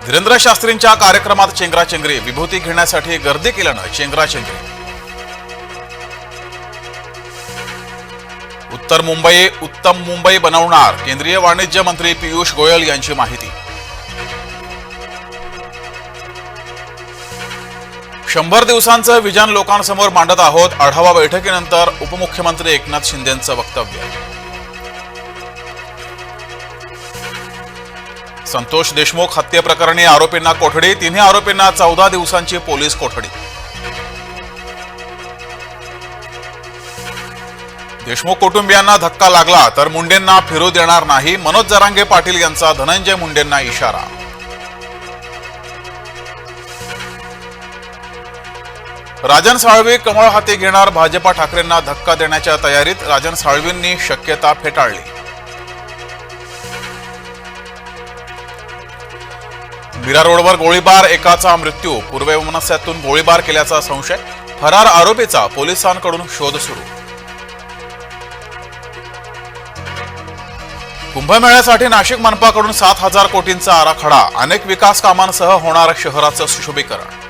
धीरेंद्र शास्त्रींच्या कार्यक्रमात चेंगराचेंगरी, विभूती घेण्यासाठी गर्दी केल्यानं चेंगराचेंगरी। उत्तम मुंबई बनवणार, केंद्रीय वाणिज्य मंत्री पियुष गोयल यांची माहिती। 100 दिवसांचं विजन लोकांसमोर मांडत आहोत, आढावा बैठकीनंतर उपमुख्यमंत्री एकनाथ शिंदेंचं वक्तव्य। संतोष देशमुख हत्येप्रकरणी आरोपींना कोठडी, तिन्ही आरोपींना 14 दिवसांची पोलीस कोठडी। देशमुख कुटुंबियांना धक्का लागला तर मुंडेंना फिरू देणार नाही, मनोज जरांगे पाटील यांचा धनंजय मुंडेंना इशारा। राजन साळवी कमळ हाती घेणार, भाजपा ठाकरेंना धक्का देण्याच्या तयारीत, राजन साळवींनी शक्यता फेटाळली। मीरा रोडवर गोळीबार, एकाचा मृत्यू, पूर्ववैमनस्यातून गोळीबार केल्याचा संशय, फरार आरोपीचा पोलिसांकडून शोध सुरू। कुंभमेळ्यासाठी नाशिक मनपाकडून 7,000 कोटींचा आराखडा, अनेक विकास कामांसह होणार शहराचं सुशोभीकरण।